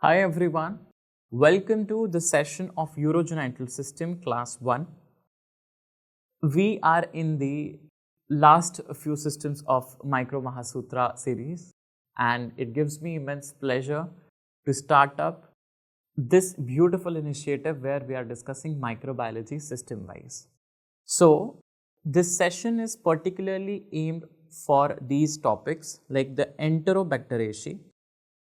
Hi everyone, welcome to the session of Urogenital System Class 1. We are in the last few systems of Micro-Mahasutra series, and it gives me immense pleasure to start up this beautiful initiative where we are discussing microbiology system-wise. So, this session is particularly aimed for these topics like the Enterobacteriaceae.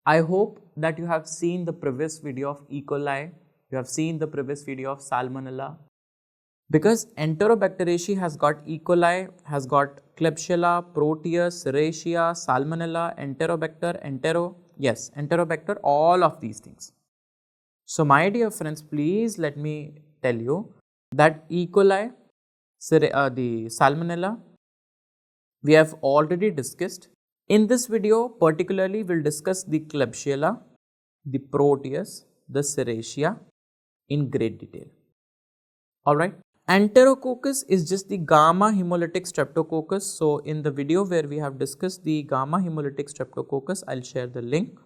I hope that you have seen the previous video of E. coli, you have seen the previous video of Salmonella, because Enterobacteriaceae has got E. coli, has got 𝗵𝗵𝗵𝗵, Proteus, 𝗲𝗵𝗵𝗵, Salmonella, Enterobacter, all of these things. So my dear friends, please let me tell you that E. coli, the Salmonella, we have already discussed. In this video, particularly, we will discuss the 𝗵𝗵𝗵𝗵, the Proteus, the 𝗲𝗵𝗵𝗵 in great detail. Alright. Enterococcus is just the gamma hemolytic streptococcus. So, in the video where we have discussed the gamma hemolytic streptococcus, I will share the link.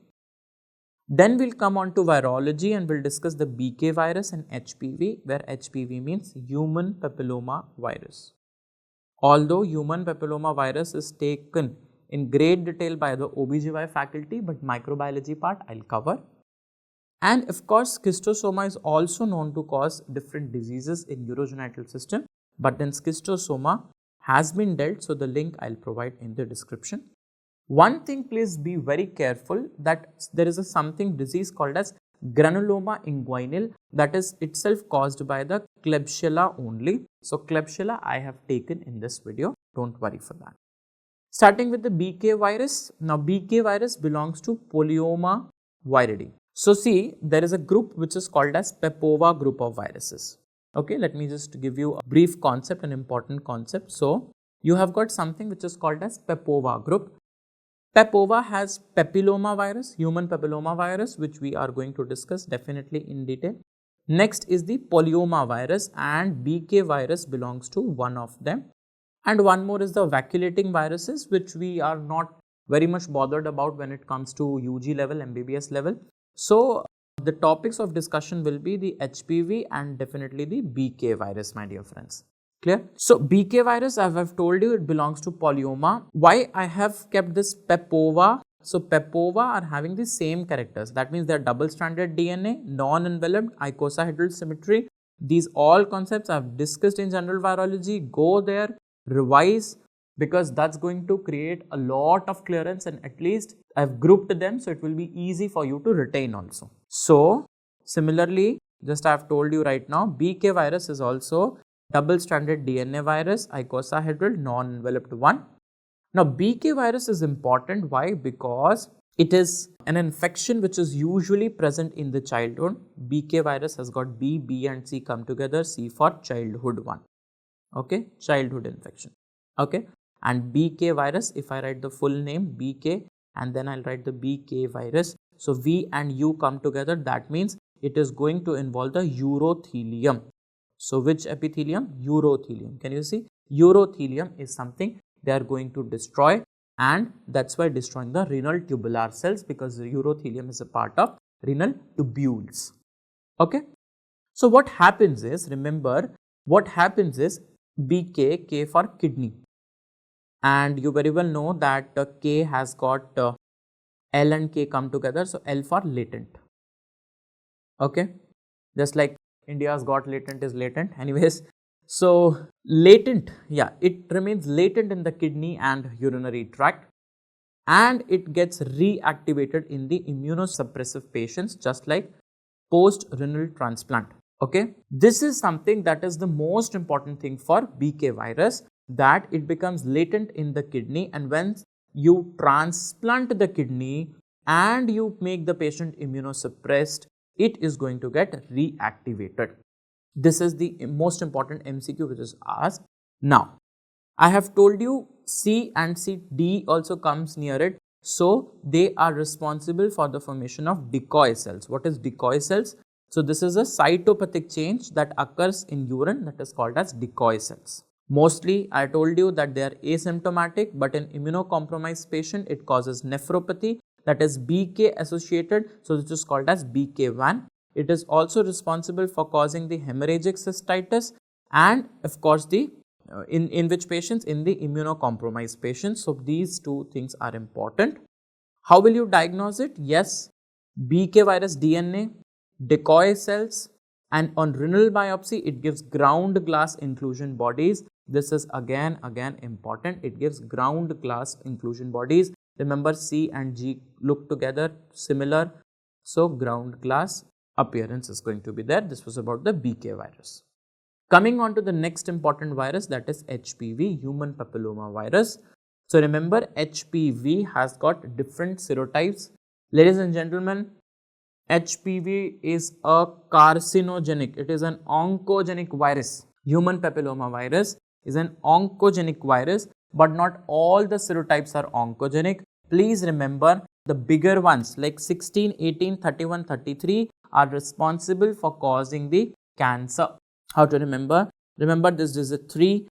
Then we will come on to virology and we will discuss the BK virus and HPV, where HPV means human papilloma virus. Although human papilloma virus is taken in great detail by the OBGY faculty, but microbiology part I will cover. And of course, schistosoma is also known to cause different diseases in urogenital system, but then schistosoma has been dealt, so the link I will provide in the description. One thing, please be very careful that there is a something disease called as granuloma inguinal that is itself caused by the 𝗵𝗵𝗵𝗵 only. So, 𝗵𝗵𝗵𝗵 I have taken in this video, don't worry for that. Starting with the BK virus. Now, BK virus belongs to Polyoma viridae. So, see, there is a group which is called as 𝗵𝗵𝗵 group of viruses. Okay, let me just give you a brief concept, an important concept. So, you have got something which is called as 𝗵𝗵𝗵 group. 𝗵𝗵𝗵 has papilloma virus, human papilloma virus, which we are going to discuss definitely in detail. Next is the polyoma virus, and BK virus belongs to one of them. And one more is the vacuolating viruses, which we are not very much bothered about when it comes to UG level, MBBS level. So, the topics of discussion will be the HPV and definitely the BK virus, my dear friends. Clear? So, BK virus, as I have told you, it belongs to polyoma. Why I have kept this 𝗵𝗵𝗵𝗵? So, 𝗵𝗵𝗵 are having the same characters. That means they are double-stranded DNA, non-enveloped, icosahedral symmetry. These all concepts I have discussed in general virology. Go there, revise, because that's going to create a lot of clearance, and at least I have grouped them so it will be easy for you to retain also. So, similarly, just I have told you right now, BK virus is also double-stranded DNA virus, icosahedral, non-enveloped one. Now, BK virus is important. Why? Because it is an infection which is usually present in the childhood. BK virus has got B and C come together, C for childhood one. Okay, childhood infection. Okay, and BK virus, if I write the full name BK and then I'll write the BK virus. So, V and U come together, that means it is going to involve the urothelium. So, which epithelium? Urothelium. Can you see? Urothelium is something they are going to destroy, and that's why destroying the renal tubular cells, because the urothelium is a part of renal tubules. Okay. So, what happens is, remember, what happens is BK, K for kidney, and you very well know that K has got L and K come together, so L for latent. Okay, just like India's got latent is latent. Anyways, so latent, yeah, it remains latent in the kidney and urinary tract, and it gets reactivated in the immunosuppressive patients, just like post-renal transplant. Okay, this is something that is the most important thing for BK virus, that it becomes latent in the kidney, and when you transplant the kidney and you make the patient immunosuppressed, it is going to get reactivated. This is the most important MCQ which is asked. Now, I have told you C and C, D also comes near it. So, they are responsible for the formation of decoy cells. What is decoy cells? So, this is a cytopathic change that occurs in urine, that is called as decoy cells. Mostly, I told you that they are asymptomatic, but in immunocompromised patient, it causes nephropathy, that is BK associated, so this is called as BK1. It is also responsible for causing the hemorrhagic cystitis and of course the in which patients? In the immunocompromised patients. So these two things are important. How will you diagnose it? Yes, BK virus DNA, decoy cells, and on renal biopsy it gives ground glass inclusion bodies. This is again important. It gives ground glass inclusion bodies. Remember, C and G look together similar, so ground glass appearance is going to be there. This was about the BK virus. Coming on to the next important virus, that is HPV, human papilloma virus. So remember, HPV has got different serotypes. Ladies and gentlemen, HPV is a carcinogenic, it is an oncogenic virus. Human papilloma virus is an oncogenic virus, but not all the serotypes are oncogenic. Please remember, the bigger ones like 16, 18, 31, 33 are responsible for causing the cancer. How to remember? Remember, this is a 3.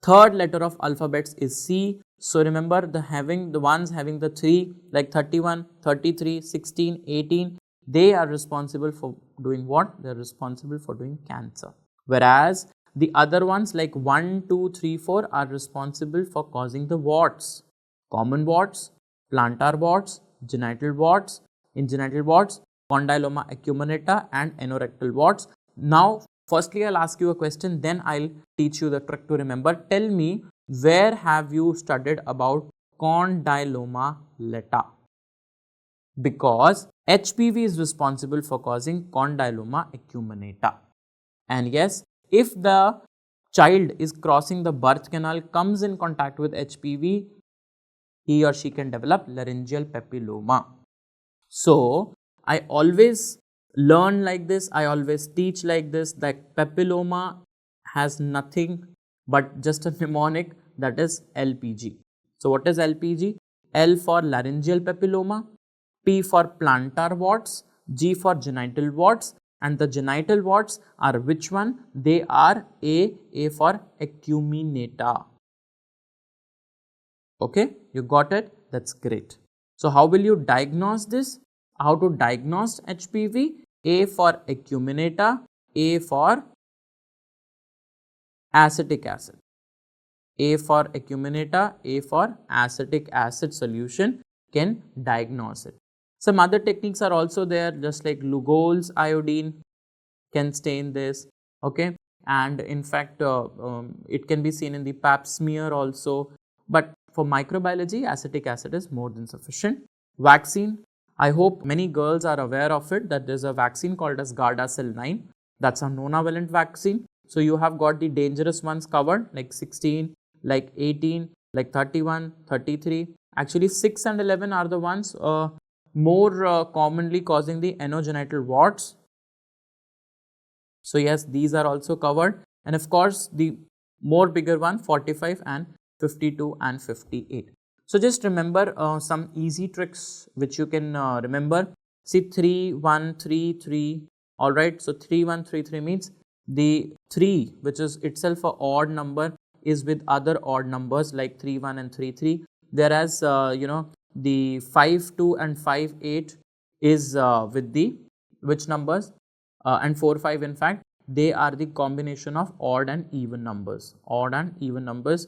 Third letter of alphabets is C. So remember, the ones having the 3 like 31, 33, 16, 18, they are responsible for doing what? They are responsible for doing cancer. Whereas the other ones like 1, 2, 3, 4 are responsible for causing the warts. Common warts, plantar warts, genital warts. In genital warts, condyloma acuminata and anorectal warts. Now, firstly, I'll ask you a question, then I'll teach you the trick to remember. Tell me, where have you studied about condyloma lata? Because HPV is responsible for causing condyloma acuminata. And yes, if the child is crossing the birth canal, comes in contact with HPV, he or she can develop laryngeal papilloma. So, I always learn like this, I always teach like this, that papilloma has nothing but just a mnemonic, that is LPG. So, what is LPG? L for laryngeal papilloma, P for plantar warts, G for genital warts, and the genital warts are which one? They are A for acuminata. Okay, you got it? That's great. So, how will you diagnose this? How to diagnose HPV? A for acuminata, A for acetic acid. A for acuminata, A for acetic acid solution can diagnose it. Some other techniques are also there, just like Lugol's iodine can stain this, okay, and in fact it can be seen in the pap smear also, but for microbiology, acetic acid is more than sufficient. Vaccine, I hope many girls are aware of it, that there is a vaccine called as Gardasil 9, that's a nonavalent vaccine. So you have got the dangerous ones covered, like 16, like 18, like 31, 33. Actually 6 and 11 are the ones more commonly causing the anogenital warts. So yes, these are also covered, and of course the more bigger one, 45 and 52 and 58. So just remember some easy tricks which you can remember. See, 3, 1, 3, 3. All right. So 3, 1, 3, 3 means the 3, which is itself a odd number, is with other odd numbers like 3, 1 and 3, 3. Whereas the 5, 2 and 5, 8 is with the which numbers? And 4, 5, in fact, they are the combination of odd and even numbers. Odd and even numbers.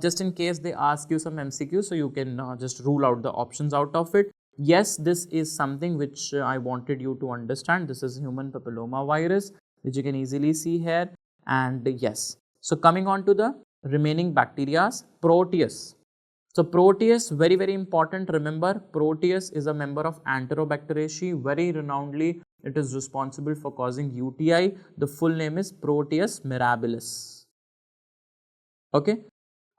Just in case they ask you some MCQ, so you can just rule out the options out of it. Yes, this is something which I wanted you to understand. This is human papilloma virus, which you can easily see here. And yes, so coming on to the remaining bacteria, Proteus. So Proteus, very, very important. Remember, Proteus is a member of Enterobacteriaceae, very renownedly. It is responsible for causing UTI. The full name is Proteus mirabilis. Okay.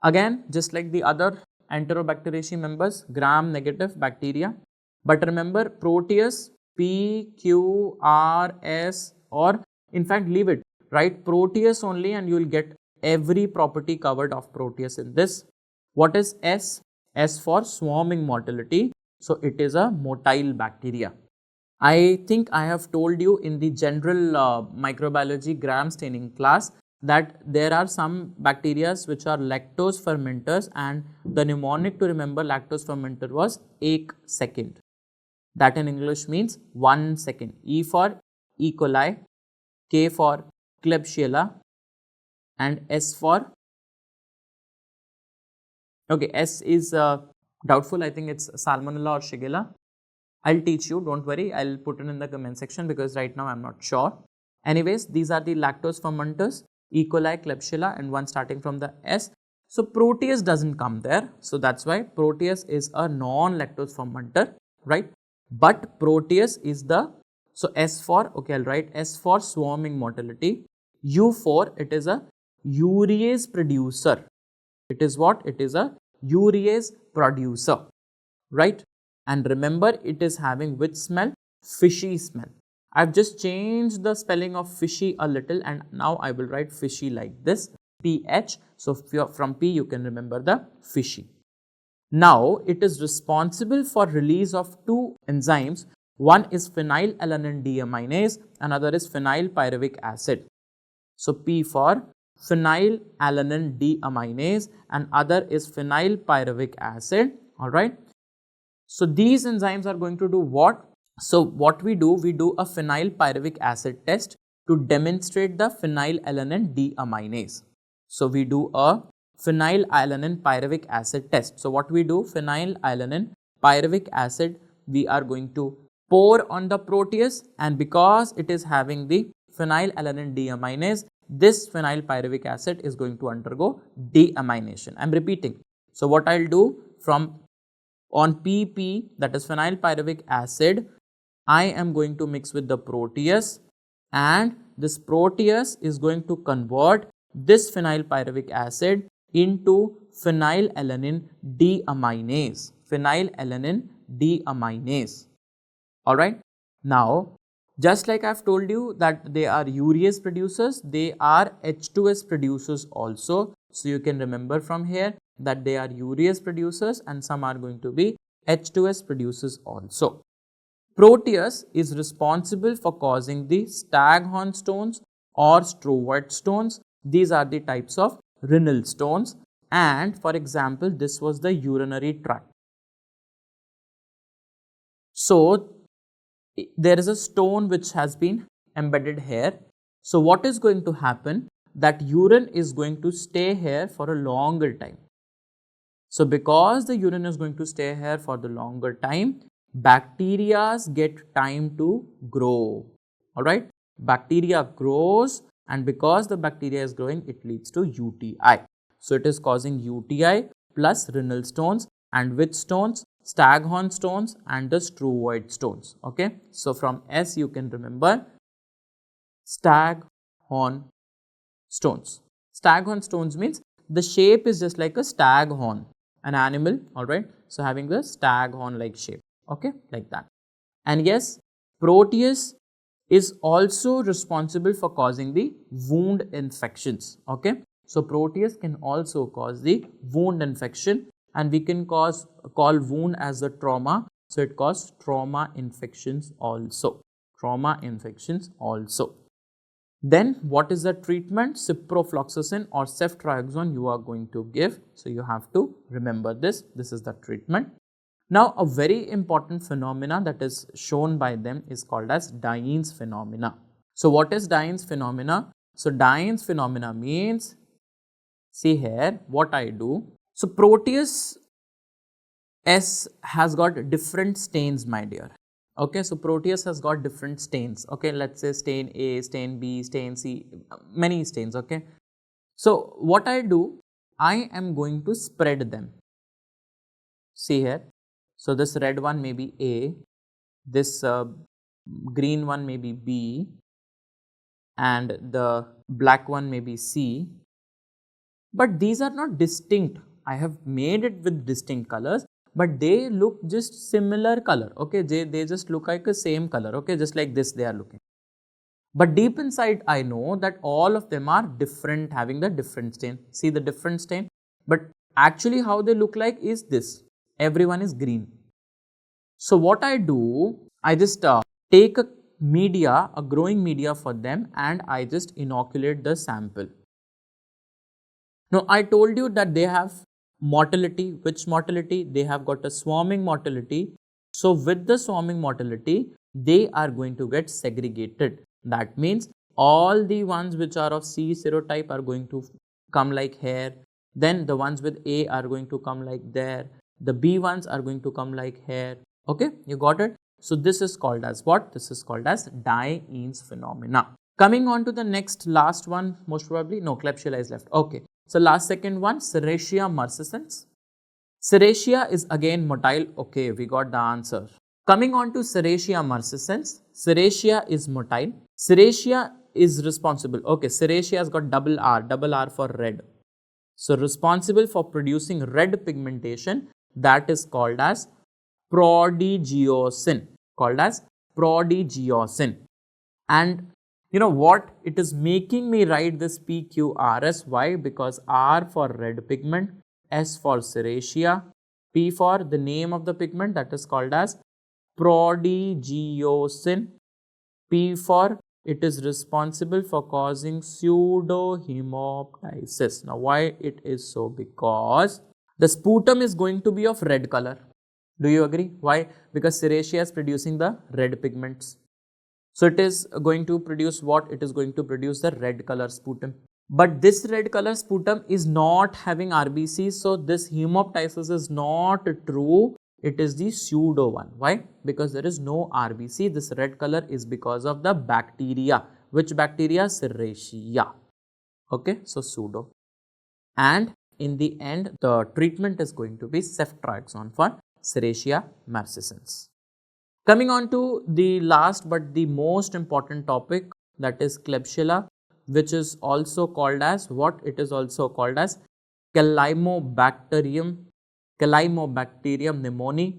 Again, just like the other Enterobacteriaceae members, gram-negative bacteria. But remember, Proteus, P, Q, R, S, or in fact leave it, write Proteus only and you will get every property covered of Proteus in this. What is S? S for swarming motility. So it is a motile bacteria. I think I have told you in the general microbiology gram staining class that there are some bacteria which are lactose fermenters, and the mnemonic to remember lactose fermenter was 1 second. That in English means 1 second. E for E. coli, K for Klebsiella, and S for, okay, S is doubtful, I think it's Salmonella or Shigella. I'll teach you, don't worry, I'll put it in the comment section because right now I'm not sure. Anyways, these are the lactose fermenters, E. coli, Klebsiella, and one starting from the S. So Proteus doesn't come there, so that's why Proteus is a non-lactose fermenter, right? But Proteus is the, so S for, okay, I'll write S for swarming motility. U for, it is a urease producer. It is what? It is a urease producer, right? And remember, it is having which smell? Fishy smell. I've just changed the spelling of fishy a little, and now I will write fishy like this, PH. So from P you can remember the fishy. Now it is responsible for release of two enzymes. One is phenylalanine deaminase, another is phenylpyruvic acid. So P for phenylalanine deaminase and other is phenylpyruvic acid. Alright. So these enzymes are going to do what? So what we do a phenylpyruvic acid test to demonstrate the phenylalanine deaminase. So we do a phenylalanine pyruvic acid test. So what we do, phenylalanine pyruvic acid we are going to pour on the Proteus, and because it is having the phenylalanine deaminase, this phenylpyruvic acid is going to undergo deamination. I am repeating. So what I will do, from on PP, that is phenylpyruvic acid, I am going to mix with the Proteus, and this Proteus is going to convert this phenylpyruvic acid into phenylalanine deaminase. Phenylalanine deaminase. Alright. Now, just like I have told you that they are urease producers, they are H2S producers also. So you can remember from here that they are urease producers and some are going to be H2S producers also. Proteus is responsible for causing the Staghorn stones or Strovoid stones. These are the types of renal stones, and for example, this was the urinary tract. So there is a stone which has been embedded here. So what is going to happen, that urine is going to stay here for a longer time. So because the urine is going to stay here for the longer time, bacteria get time to grow. Alright, bacteria grows, and because the bacteria is growing, it leads to UTI. So it is causing UTI plus renal stones, and which stones? Staghorn stones and the Strovoid stones. Okay, so from S you can remember Staghorn stones. Staghorn stones means the shape is just like a staghorn, an animal. Alright, so having the staghorn like shape. Okay, like that. And yes, Proteus is also responsible for causing the wound infections. Okay, so Proteus can also cause the wound infection, and we can call wound as a trauma. So it causes trauma infections also. Trauma infections also. Then what is the treatment? Ciprofloxacin or ceftriaxone you are going to give. So you have to remember this. This is the treatment. Now a very important phenomena that is shown by them is called as Dine's phenomena. So what is Dine's phenomena? So Dine's phenomena means, see here what I do. So Proteus S has got different stains, my dear. Okay, so Proteus has got different stains. Okay, let's say stain A, stain B, stain C, many stains. Okay, so what I do, I am going to spread them. See here. So this red one may be A, this green one may be B, and the black one may be C. But these are not distinct. I have made it with distinct colors, but they look just similar color. Okay, they just look like the same color. Okay, just like this they are looking. But deep inside I know that all of them are different, having the different stain. See the different stain, but actually how they look like is this. Everyone is green. So what I do, I just take a media, a growing media for them, and I just inoculate the sample. Now, I told you that they have motility. Which motility? They have got a swarming motility. So, with the swarming motility, they are going to get segregated. That means all the ones which are of C serotype are going to come like here. Then the ones with A are going to come like there. The B ones are going to come like here. Okay, you got it? So, this is called as what? This is called as Dye-Eames phenomena. Coming on to the next last one, most probably, no, Klebsiella is left. Okay. So, last second one, Serratia marcescens. Serratia is again motile. Okay, we got the answer. Coming on to Serratia marcescens, Serratia is motile. Serratia is responsible. Okay, Serratia has got double R for red. So, responsible for producing red pigmentation, that is called as prodigiosin. And you know what? It is making me write this PQRS. Why? Because R for red pigment, S for Serratia, P for the name of the pigment, that is called as prodigiosin, P for it is responsible for causing pseudo-hemoptysis. Now, why it is so? Because the sputum is going to be of red color. Do you agree? Why? Because Serratia is producing the red pigments. So, it is going to produce what? It is going to produce the red color sputum. But this red color sputum is not having RBCs. So, this hemoptysis is not true. It is the pseudo one. Why? Because there is no RBC. This red color is because of the bacteria. Which bacteria? Serratia. Okay. So, pseudo. And in the end, the treatment is going to be ceftriaxone for Serratia marcescens. Coming on to the last but the most important topic, that is Klebsiella, which is also called as what? It is also called as 𝗼𝗵Bacterium pneumoniae,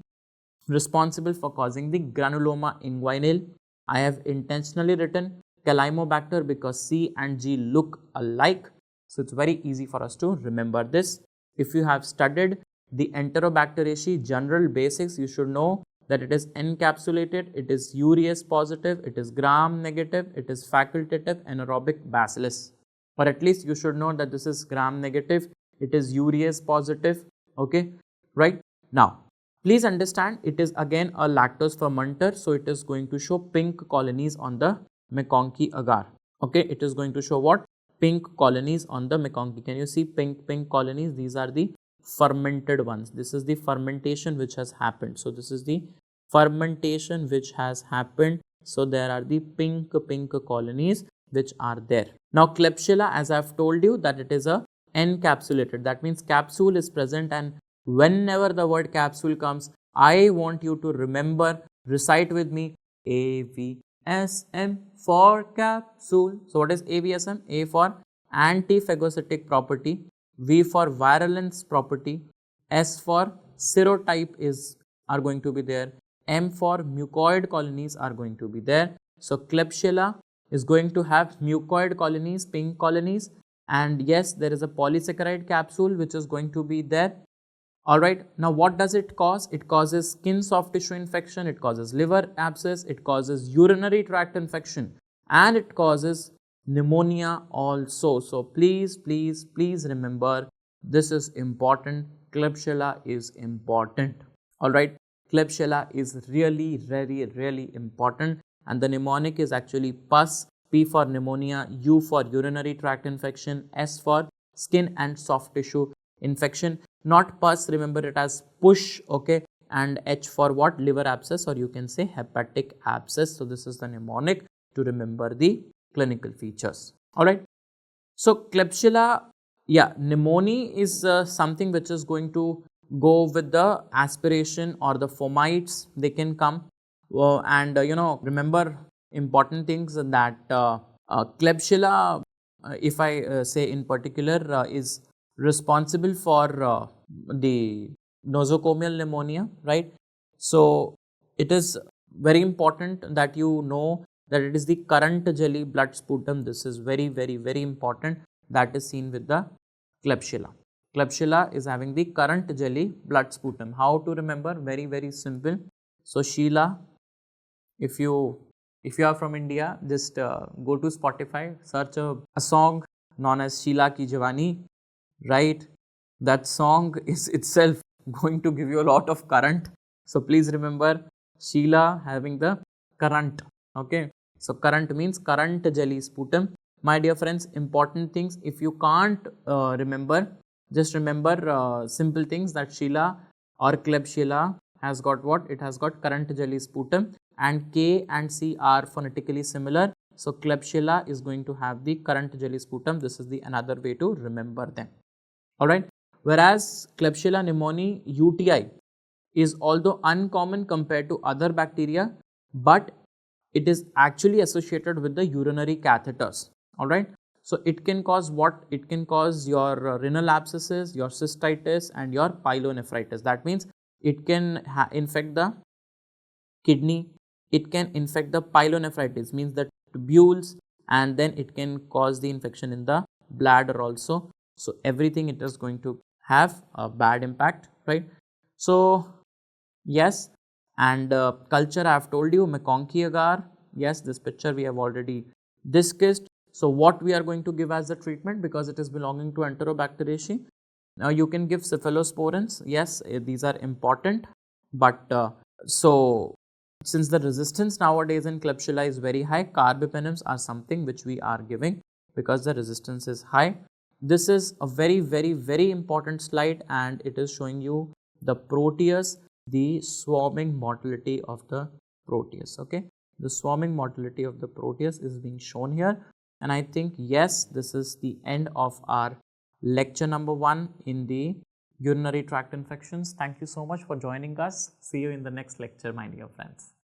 responsible for causing the granuloma inguinale. I have intentionally written 𝗼𝗵Bacter because C and G look alike. So, it's very easy for us to remember this. If you have studied the Enterobacteriaceae general basics, you should know that it is encapsulated, it is Urease positive, it is gram negative, it is facultative anaerobic bacillus. Or at least you should know that this is gram negative, it is Urease positive. Okay, right? Now, please understand, it is again a lactose fermenter, so it is going to show pink colonies on the McConkey agar. Okay, it is going to show what? Pink colonies on the McConkey. Can you see pink colonies? These are the fermented ones. This is the fermentation which has happened. So, this is the fermentation which has happened. So, there are the pink colonies which are there. Now, Klebsiella, as I have told you, that it is a encapsulated. That means capsule is present, and whenever the word capsule comes, I want you to remember, recite with me, AVSM for capsule. So, what is AVSM? A for antiphagocytic property, V for virulence property, S for serotype are going to be there, M for mucoid colonies are going to be there. So, Klebsiella is going to have mucoid colonies, pink colonies, and yes, there is a polysaccharide capsule which is going to be there. Alright, now what does it cause? It causes skin soft tissue infection, it causes liver abscess, it causes urinary tract infection, and it causes pneumonia also. So, please remember, this is important. Klebsiella is important. Alright, Klebsiella is really important, and the mnemonic is actually pus, P for pneumonia, U for urinary tract infection, S for skin and soft tissue infection. Not pus, remember it as push, okay, and H for what? Liver abscess, or you can say hepatic abscess. So, this is the mnemonic to remember the clinical features. Alright. So, Klebsiella, yeah, pneumonia is something which is going to go with the aspiration or the fomites. They can come and you know, remember important things that Klebsiella, if I say in particular, is responsible for the nosocomial pneumonia, right? So, it is very important that you know that it is the current jelly blood sputum. This is very important, that is seen with the Klebsiella. Klebsiella is having the current jelly blood sputum. How to remember? Very simple. So, Sheila, if you are from India, just go to Spotify, search a song known as 𝗲𝗵𝗵𝗴𝗺. right? That song is itself going to give you a lot of current. So please remember Sheila having the current, okay? So current means current jelly sputum. My dear friends, important things, if you can't remember, just remember simple things that Sheila or Klebsiella has got what? It has got current jelly sputum, and K and C are phonetically similar. So Klebsiella is going to have the current jelly sputum. This is the another way to remember them. Alright. Whereas Klebsiella pneumoniae UTI is although uncommon compared to other bacteria, but it is actually associated with the urinary catheters. Alright. So it can cause what? It can cause your renal abscesses, your cystitis, and your pyelonephritis. That means it can infect the kidney, it can infect the pyelonephritis, means the tubules, and then it can cause the infection in the bladder also. So everything it is going to have a bad impact, right? So yes, and culture I have told you, McConkey agar, yes, this picture we have already discussed. So what we are going to give as the treatment, because it is belonging to Enterobacteriaceae. Now you can give cephalosporins, yes, these are important, but so since the resistance nowadays in Klebsiella is very high, carbapenems are something which we are giving because the resistance is high. This is a very important slide, and it is showing you the Proteus, the swarming motility of the Proteus, okay. The swarming motility of the Proteus is being shown here, and I think yes, this is the end of our lecture number 1 in the urinary tract infections. Thank you so much for joining us. See you in the next lecture, my dear friends.